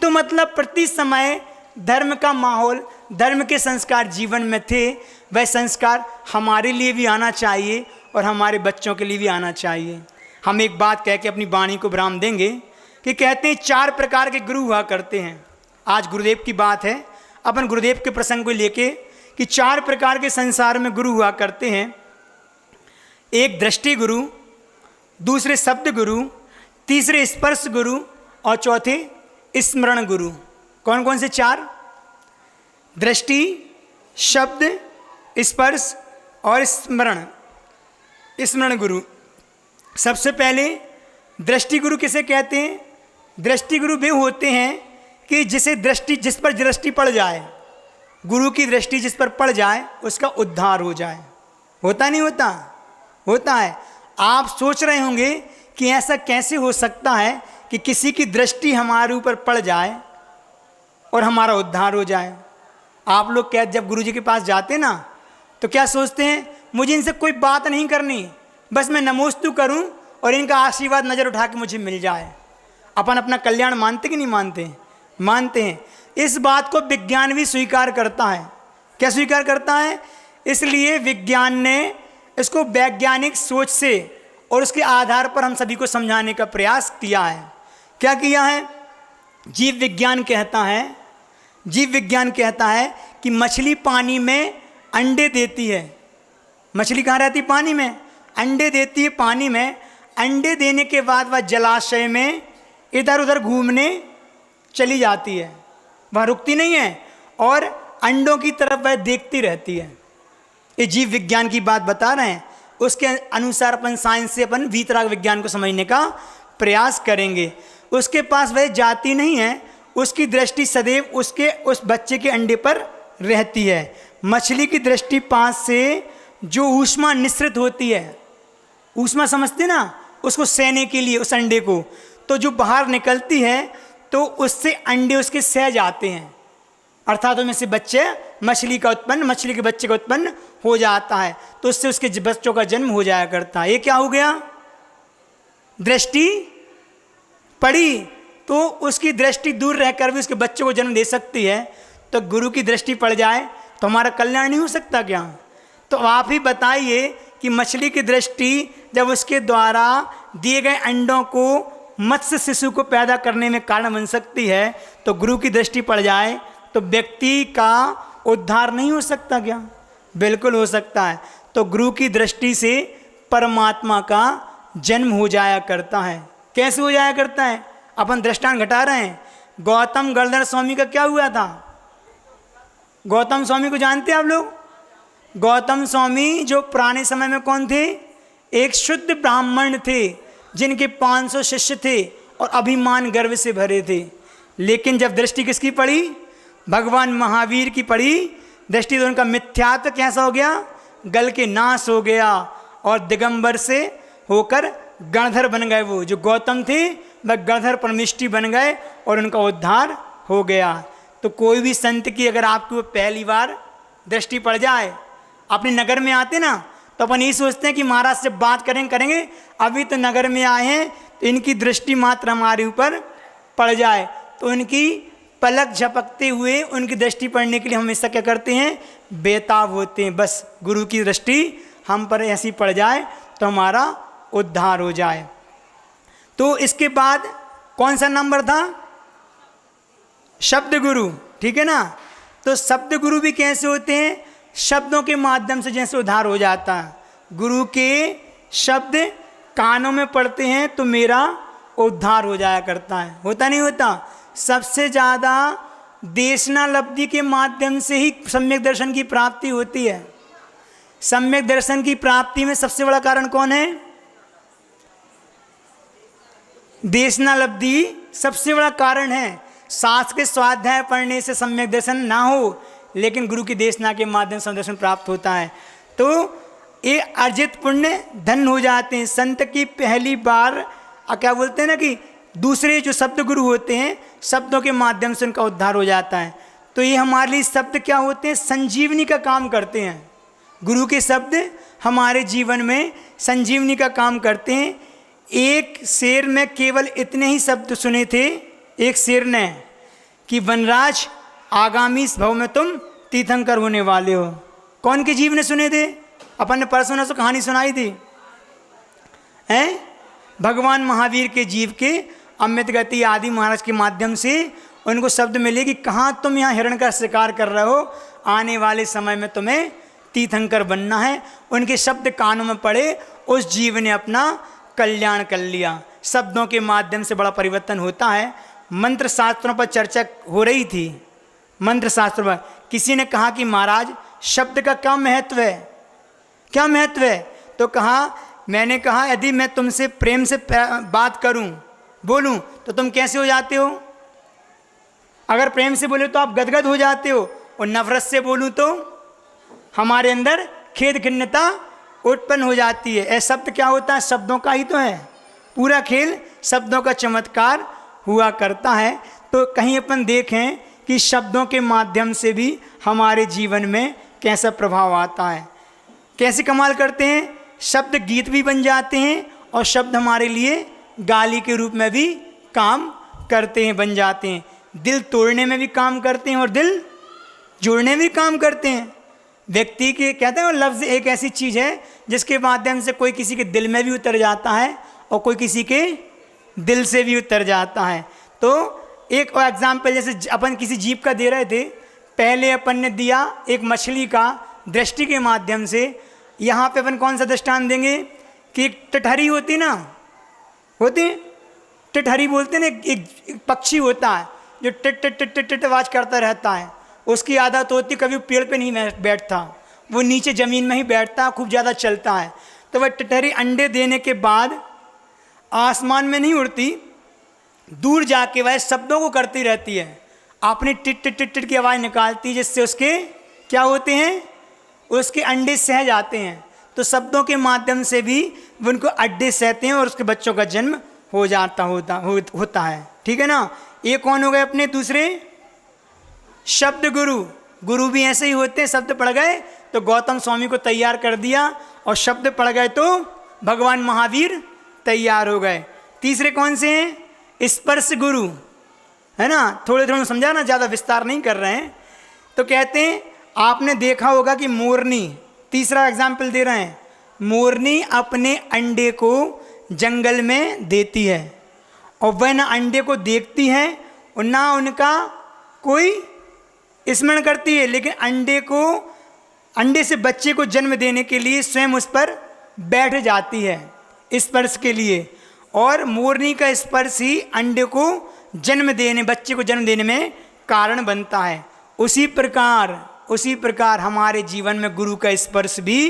A: तो मतलब प्रति समय धर्म का माहौल, धर्म के संस्कार जीवन में थे, वह संस्कार हमारे लिए भी आना चाहिए और हमारे बच्चों के लिए भी आना चाहिए। हम एक बात कह के अपनी वाणी को विराम देंगे कि कहते हैं 4 प्रकार के गुरु हुआ करते हैं। आज गुरुदेव की बात है, अपन गुरुदेव के प्रसंग को लेके कि 4 प्रकार के संसार में गुरु हुआ करते हैं। एक दृष्टि गुरु, दूसरे शब्द गुरु, तीसरे स्पर्श गुरु और चौथे स्मरण गुरु। कौन कौन से 4? दृष्टि, शब्द, स्पर्श और स्मरण गुरु। सबसे पहले दृष्टि गुरु किसे कहते हैं? दृष्टि गुरु वे होते हैं कि जिस पर दृष्टि पड़ जाए, गुरु की दृष्टि जिस पर पड़ जाए उसका उद्धार हो जाए। होता नहीं होता? होता है। आप सोच रहे होंगे कि ऐसा कैसे हो सकता है कि किसी की दृष्टि हमारे ऊपर पड़ जाए और हमारा उद्धार हो जाए। आप लोग क्या जब गुरु जी के पास जाते ना तो क्या सोचते हैं, मुझे इनसे कोई बात नहीं करनी, बस मैं नमोस्तु करूं और इनका आशीर्वाद नज़र उठा के मुझे मिल जाए। अपन अपना कल्याण मानते कि नहीं मानते? मानते हैं। इस बात को विज्ञान भी स्वीकार करता है। क्या स्वीकार करता है? इसलिए विज्ञान ने इसको वैज्ञानिक सोच से और उसके आधार पर हम सभी को समझाने का प्रयास किया है। क्या किया है? जीव विज्ञान कहता है कि मछली पानी में अंडे देती है। मछली कहाँ रहती? पानी में। अंडे देती है पानी में। अंडे देने के बाद वह जलाशय में इधर उधर घूमने चली जाती है, वह रुकती नहीं है और अंडों की तरफ वह देखती रहती है। ये जीव विज्ञान की बात बता रहे हैं। उसके अनुसार अपन साइंस से अपन वीतराग विज्ञान को समझने का प्रयास करेंगे। उसके पास वह जाती नहीं है, उसकी दृष्टि सदैव उसके उस बच्चे के अंडे पर रहती है। मछली की दृष्टि पास से जो ऊष्मा निःसृत होती है, ऊष्मा समझते ना, उसको सहने के लिए उस अंडे को, तो जो बाहर निकलती है तो उससे अंडे उसके सह जाते हैं, अर्थात उनमें से मछली के बच्चे का उत्पन्न हो जाता है। तो उससे उसके बच्चों का जन्म हो जाया करता है। ये क्या हो गया? दृष्टि पड़ी तो उसकी दृष्टि दूर रहकर भी उसके बच्चों को जन्म दे सकती है। तो गुरु की दृष्टि पड़ जाए तो हमारा कल्याण नहीं हो सकता क्या? तो आप ही बताइए कि मछली की दृष्टि जब उसके द्वारा दिए गए अंडों को मत्स्य शिशु को पैदा करने में कारण बन सकती है, तो गुरु की दृष्टि पड़ जाए तो व्यक्ति का उद्धार नहीं हो सकता क्या? बिल्कुल हो सकता है। तो गुरु की दृष्टि से परमात्मा का जन्म हो जाया करता है। कैसे हो जाया करता है? अपन दृष्टांत घटा रहे हैं। गौतम गणधर स्वामी का क्या हुआ था? गौतम स्वामी को जानते हैं आप लोग? गौतम स्वामी जो पुराने समय में कौन थे? एक शुद्ध ब्राह्मण थे जिनके 500 शिष्य थे और अभिमान गर्व से भरे थे। लेकिन जब दृष्टि किसकी पड़ी? भगवान महावीर की पड़ी दृष्टि, तो उनका मिथ्यात्व कैसा हो गया? गल के नाश हो गया और दिगंबर से होकर गणधर बन गए। वो जो गौतम थे वह गणधर परमिष्टि बन गए और उनका उद्धार हो गया। तो कोई भी संत की अगर आपको पहली बार दृष्टि पड़ जाए, अपने नगर में आते ना तो अपन यही सोचते हैं कि महाराज से बात करेंगे, अभी तो नगर में आए हैं तो इनकी दृष्टि मात्र हमारे ऊपर पड़ जाए, तो उनकी पलक झपकते हुए उनकी दृष्टि पड़ने के लिए हम हमेशा क्या करते हैं? बेताब होते हैं। बस गुरु की दृष्टि हम पर ऐसी पड़ जाए तो हमारा उद्धार हो जाए। तो इसके बाद कौन सा नंबर था? शब्द गुरु, ठीक है ना? तो शब्द गुरु भी कैसे होते हैं? शब्दों के माध्यम से जैसे उद्धार हो जाता है। गुरु के शब्द कानों में पड़ते हैं तो मेरा उद्धार हो जाया करता है। होता नहीं होता? सबसे ज़्यादा देशनालब्धि के माध्यम से ही सम्यक दर्शन की प्राप्ति होती है। सम्यक दर्शन की प्राप्ति में सबसे बड़ा कारण कौन है? देशनालब्धि सबसे बड़ा कारण है। शास्त्र के स्वाध्याय पढ़ने से सम्यक दर्शन ना हो, लेकिन गुरु की देशना के माध्यम से दर्शन प्राप्त होता है। तो ये अर्जित पुण्य धन हो जाते हैं। संत की पहली बार क्या बोलते हैं ना कि दूसरे जो शब्द गुरु होते हैं, शब्दों के माध्यम से उनका उद्धार हो जाता है। तो ये हमारे लिए शब्द क्या होते हैं? संजीवनी का काम करते हैं। गुरु के शब्द हमारे जीवन में संजीवनी का काम करते हैं। एक शेर में केवल इतने ही शब्द सुने थे एक शेर ने कि वनराज आगामी भव में तुम तीर्थंकर होने वाले हो। कौन के जीव ने सुने थे? अपन ने परसों से कहानी सुनाई थी, हैं? भगवान महावीर के जीव के अमृत गति आदि महाराज के माध्यम से उनको शब्द मिले कि कहाँ तुम यहाँ हिरण का शिकार कर रहे हो, आने वाले समय में तुम्हें तीर्थंकर बनना है। उनके शब्द कानों में पड़े, उस जीव ने अपना कल्याण कर लिया। शब्दों के माध्यम से बड़ा परिवर्तन होता है। मंत्र शास्त्रों पर चर्चा हो रही थी। मंत्र शास्त्र पर किसी ने कहा कि महाराज शब्द का क्या महत्व है? क्या महत्व है? तो मैंने कहा यदि मैं तुमसे प्रेम से बात करूं, बोलूं, तो तुम कैसे हो जाते हो? अगर प्रेम से बोले तो आप गदगद हो जाते हो, और नफरत से बोलूं तो हमारे अंदर खेद खिन्नता उत्पन्न हो जाती है। ऐसा शब्द क्या होता है? शब्दों का ही तो है। पूरा खेल शब्दों का चमत्कार हुआ करता है। तो कहीं अपन देखें कि शब्दों के माध्यम से भी हमारे जीवन में कैसा प्रभाव आता है। कैसे कमाल करते हैं, शब्द गीत भी बन जाते हैं और शब्द हमारे लिए गाली के रूप में भी काम करते हैं, बन जाते हैं। दिल तोड़ने में भी काम करते हैं और दिल जोड़ने में भी काम करते हैं। व्यक्ति के कहते हैं लफ्ज़ एक ऐसी चीज़ है जिसके माध्यम से कोई किसी के दिल में भी उतर जाता है और कोई किसी के दिल से भी उतर जाता है। तो एक और एग्जाम्पल जैसे अपन किसी जीव का दे रहे थे, पहले अपन ने दिया एक मछली का दृष्टि के माध्यम से। यहाँ पे अपन कौन सा दृष्टांत देंगे कि एक टटहरी होती ना, होती टटहरी बोलते ना, एक पक्षी होता है जो tit tit tit tit tit आवाज़ करता रहता है। उसकी आदत होती कभी पेड़ पे नहीं बैठता, वो नीचे ज़मीन में ही बैठता, खूब ज़्यादा चलता है। तो वह टटहरी अंडे देने के बाद आसमान में नहीं उड़ती, दूर जाके वह शब्दों को करती रहती है, अपनी टिट टिट टिट टिट की आवाज़ निकालती, जिससे उसके क्या होते हैं, उसके अंडे सह जाते हैं। तो शब्दों के माध्यम से भी वो उनको अंडे सहते हैं और उसके बच्चों का जन्म हो जाता होता है। ठीक है ना। ये कौन हो गए अपने दूसरे शब्द गुरु। गुरु भी ऐसे ही होते हैं, शब्द पढ़ गए तो गौतम स्वामी को तैयार कर दिया और शब्द पढ़ गए तो भगवान महावीर तैयार हो गए। तीसरे कौन से हैं, स्पर्श गुरु, है ना। थोड़े थोड़े समझा ना, ज़्यादा विस्तार नहीं कर रहे हैं। तो कहते हैं आपने देखा होगा कि मोरनी, तीसरा एग्जाम्पल दे रहे हैं, मोरनी अपने अंडे को जंगल में देती है और वह ना अंडे को देखती है और ना उनका कोई स्मरण करती है, लेकिन अंडे से बच्चे को जन्म देने के लिए स्वयं उस पर बैठ जाती है स्पर्श के लिए। और मोरनी का स्पर्श ही अंडे को जन्म देने, बच्चे को जन्म देने में कारण बनता है। उसी प्रकार हमारे जीवन में गुरु का स्पर्श भी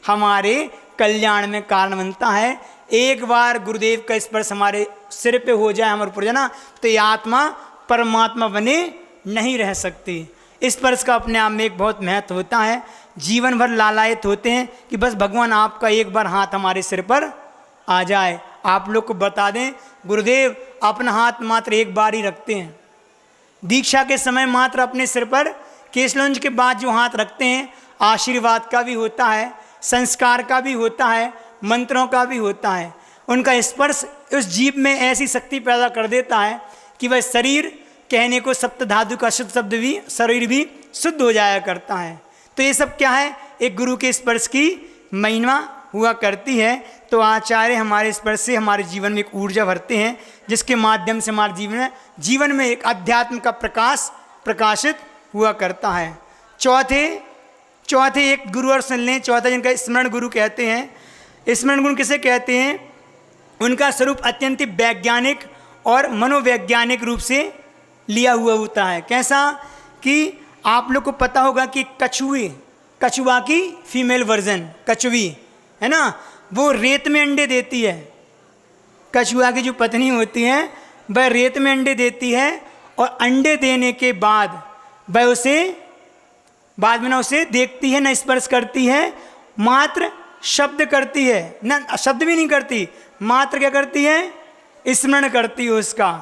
A: हमारे कल्याण में कारण बनता है। एक बार गुरुदेव का स्पर्श हमारे सिर पे हो जाए, हमारे ऊपर जाना, तो ये आत्मा परमात्मा बने नहीं रह सकती। स्पर्श का अपने आप में एक बहुत महत्व होता है। जीवन भर लालायित होते हैं कि बस भगवान आपका एक बार हाथ हमारे सिर पर आ जाए। आप लोग को बता दें, गुरुदेव अपना हाथ मात्र एक बार ही रखते हैं। दीक्षा के समय मात्र अपने सिर पर केशलंज के बाद जो हाथ रखते हैं, आशीर्वाद का भी होता है, संस्कार का भी होता है, मंत्रों का भी होता है। उनका स्पर्श उस जीव में ऐसी शक्ति पैदा कर देता है कि वह शरीर कहने को सप्त धातु का शुद्ध शब्द भी, शरीर भी शुद्ध हो जाया करता है। तो ये सब क्या है, एक गुरु के स्पर्श की महिमा हुआ करती है। तो आचार्य हमारे स्पर्श से हमारे जीवन में एक ऊर्जा भरते हैं, जिसके माध्यम से हमारे जीवन में एक अध्यात्म का प्रकाश प्रकाशित हुआ करता है। चौथे एक गुरु और सुन लें, चौथा जिनका स्मरण गुरु कहते हैं। स्मरण गुरु किसे कहते हैं, उनका स्वरूप अत्यंत वैज्ञानिक और मनोवैज्ञानिक रूप से लिया हुआ होता है। कैसा कि आप लोग को पता होगा कि कछुआ की फीमेल वर्जन कछुवी है ना, वो रेत में अंडे देती है। कछुआ की जो पत्नी होती है वह रेत में अंडे देती है और अंडे देने के बाद वह उसे बाद में ना उसे देखती है, ना स्पर्श करती है, मात्र शब्द करती है, ना शब्द भी नहीं करती, मात्र क्या करती है, स्मरण करती है उसका।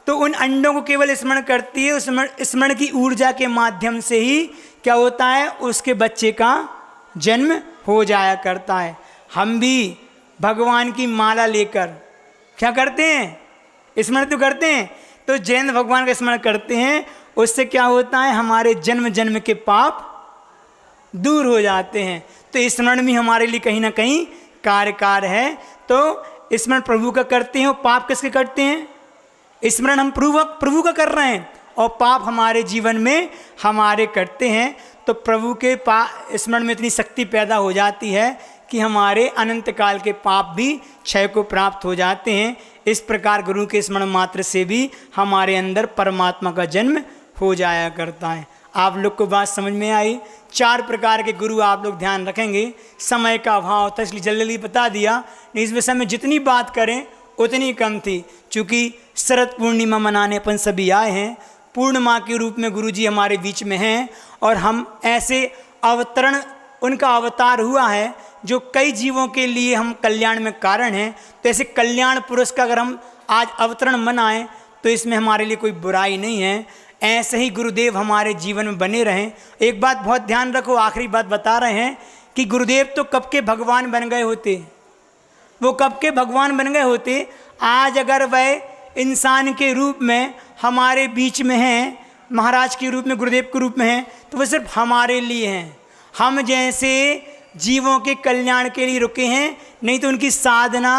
A: तो उन अंडों को केवल स्मरण करती है। उस स्मरण की ऊर्जा के माध्यम से ही क्या होता है, उसके बच्चे का जन्म हो जाया करता है। हम भी भगवान की माला लेकर क्या करते हैं, स्मरण तो करते हैं। तो जैन भगवान का स्मरण करते हैं, उससे क्या होता है, हमारे जन्म जन्म के पाप दूर हो जाते हैं। तो स्मरण भी हमारे लिए कहीं ना कहीं कार्यकार है। तो स्मरण प्रभु का करते हैं और पाप किसके करते हैं, स्मरण हम प्रभु का कर रहे हैं और पाप हमारे जीवन में हमारे करते हैं। तो प्रभु के स्मरण में इतनी शक्ति पैदा हो जाती है कि हमारे अनंत काल के पाप भी क्षय को प्राप्त हो जाते हैं। इस प्रकार गुरु के स्मरण मात्र से भी हमारे अंदर परमात्मा का जन्म हो जाया करता है। आप लोग को बात समझ में आई। 4 प्रकार के गुरु आप लोग ध्यान रखेंगे। समय का अभाव था इसलिए जल्दी बता दिया, इस विषय में जितनी बात करें उतनी कम थी। चूँकि शरद पूर्णिमा मनाने अपन सभी आए हैं, पूर्णिमा के रूप में गुरुजी हमारे बीच में हैं और हम ऐसे अवतरण, उनका अवतार हुआ है जो कई जीवों के लिए हम कल्याण में कारण हैं। तो ऐसे कल्याण पुरुष का अगर हम आज अवतरण मनाएं तो इसमें हमारे लिए कोई बुराई नहीं है। ऐसे ही गुरुदेव हमारे जीवन में बने रहें। एक बात बहुत ध्यान रखो, आखिरी बात बता रहे हैं कि गुरुदेव तो कब के भगवान बन गए होते, वो कब के भगवान बन गए होते। आज अगर वह इंसान के रूप में हमारे बीच में हैं, महाराज के रूप में, गुरुदेव के रूप में हैं, तो वह सिर्फ हमारे लिए हैं। हम जैसे जीवों के कल्याण के लिए रुके हैं, नहीं तो उनकी साधना,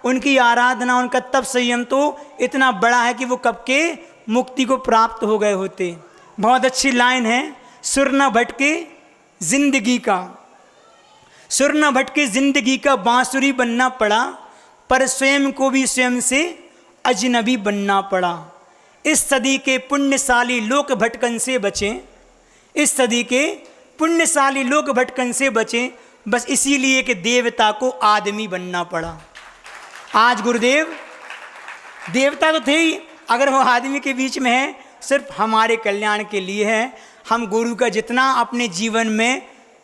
A: उनकी आराधना, उनका तप संयम तो इतना बड़ा है कि वो कब के मुक्ति को प्राप्त हो गए होते। बहुत अच्छी लाइन है, सुर न भटके जिंदगी का, सुर न भटके जिंदगी का बांसुरी बनना पड़ा, पर स्वयं को भी स्वयं से अजनबी बनना पड़ा। इस सदी के पुण्यशाली लोक भटकन से बचें, इस सदी के पुण्यशाली लोक भटकन से बचें, बस इसीलिए कि देवता को आदमी बनना पड़ा। आज गुरुदेव देवता तो थे ही, अगर वो आदमी के बीच में है, सिर्फ हमारे कल्याण के लिए है। हम गुरु का जितना अपने जीवन में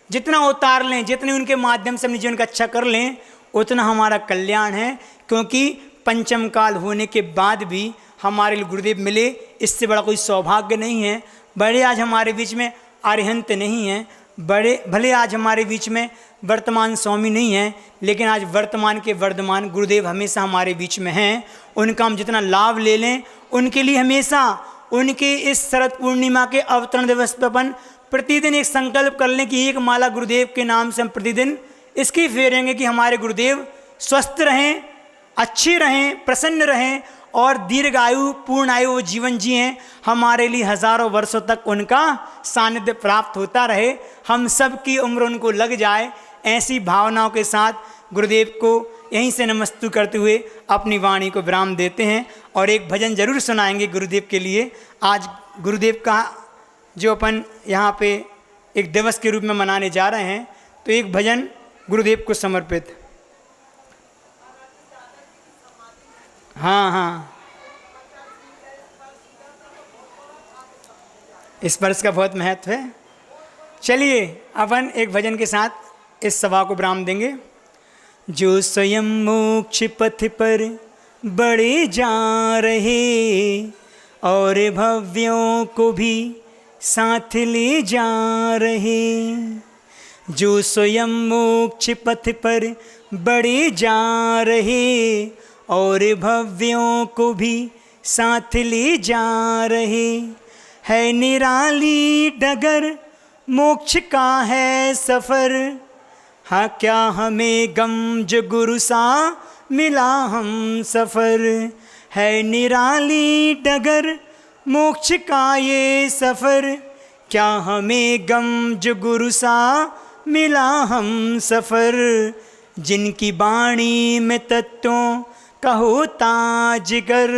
A: जितना उतार लें, जितने उनके माध्यम से अपने जीवन का अच्छा कर लें, उतना हमारा कल्याण है। क्योंकि पंचम काल होने के बाद भी हमारे लिए गुरुदेव मिले, इससे बड़ा कोई सौभाग्य नहीं है। बड़े आज हमारे बीच में अरिहंत नहीं हैं, बड़े भले आज हमारे बीच में वर्तमान स्वामी नहीं हैं, लेकिन आज वर्तमान के वर्धमान गुरुदेव हमेशा हमारे बीच में हैं। उनका हम जितना लाभ ले लें, उनके लिए हमेशा उनके इस शरद पूर्णिमा के अवतरण दिवस पर अपन प्रतिदिन एक संकल्प कर लें कि एक माला गुरुदेव के नाम से हम प्रतिदिन इसकी फेरेंगे कि हमारे गुरुदेव स्वस्थ रहें, अच्छे रहें, प्रसन्न रहें और दीर्घायु पूर्ण आयु वो जीवन जिएं, हमारे लिए हज़ारों वर्षों तक उनका सानिध्य प्राप्त होता रहे, हम सब की उम्र उनको लग जाए। ऐसी भावनाओं के साथ गुरुदेव को यहीं से नमस्तु करते हुए अपनी वाणी को विराम देते हैं और एक भजन जरूर सुनाएंगे गुरुदेव के लिए। आज गुरुदेव का जो अपन यहाँ पे एक दिवस के रूप में मनाने जा रहे हैं, तो एक भजन गुरुदेव को समर्पित। हाँ, इस वर्ष का बहुत महत्व है। चलिए अपन एक भजन के साथ इस सभा को विराम देंगे। जो स्वयं मोक्ष पथ पर बढ़े जा रहे और भव्यों को भी साथ ले जा रहे, जो स्वयं मोक्ष पथ पर बढ़े जा रहे और भव्यों को भी साथ ले जा रहे, है निराली डगर मोक्ष का है सफ़र, हाँ क्या हमें गम जो गुरु सा मिला हम सफ़र, है निराली डगर मोक्ष का ये सफ़र, क्या हमें गम जो गुरु सा मिला हम सफ़र, जिनकी बाणी में तत्वों का होता जिगर,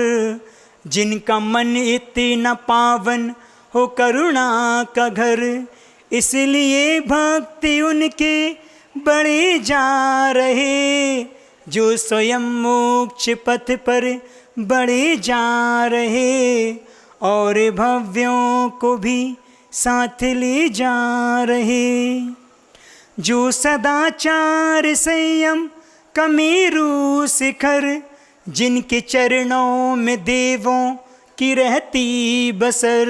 A: जिनका मन इतना पावन हो करुणा का घर, इसलिए भक्ति उनके बढ़े जा रहे, जो स्वयं मोक्ष पथ पर बढ़े जा रहे और भव्यों को भी साथ ले जा रहे, जो सदाचार संयम का मेरू शिखर, जिनके चरणों में देवों की रहती बसर,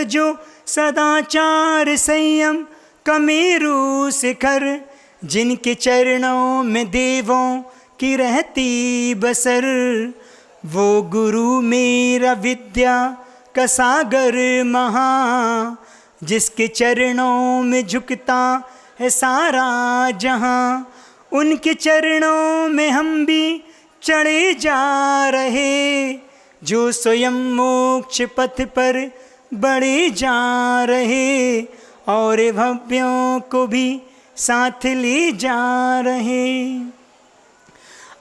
A: जो सदाचार संयम का मेरू शिखर, जिनके चरणों में देवों की रहती बसर, वो गुरु मेरा विद्या का सागर महा, जिसके चरणों में झुकता है सारा जहां, उनके चरणों में हम भी चढ़े जा रहे, जो स्वयं मोक्ष पथ पर बढ़े जा रहे और भव्यों को भी साथ ले जा रहे।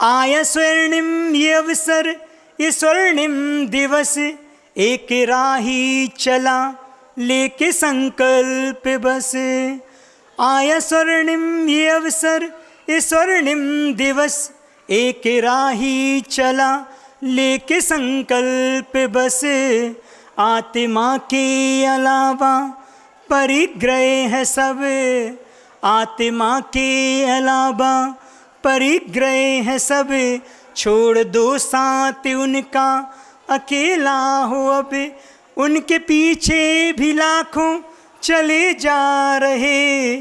A: आया स्वर्णिम ये अवसर, ये स्वर्णिम दिवस, एक राही चला लेके संकल्प बस, आया स्वर्णिम ये अवसर, ये स्वर्णिम दिवस, एक राही चला लेके संकल्प बस, आत्मा के अलावा परिग्रह है सब, आत्मा के अलावा परिग्रह है सब, छोड़ दो साथ उनका अकेला हो अब, उनके पीछे भी लाखों चले जा रहे,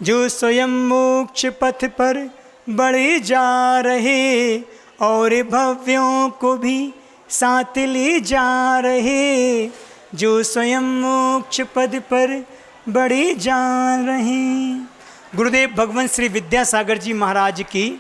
A: जो स्वयं मोक्ष पथ पर बढ़े जा रहे, और भव्यों को भी साथ ले जा रहे, जो स्वयं मोक्ष पद पर बढ़े जा रहे। गुरुदेव भगवान श्री विद्यासागर जी महाराज की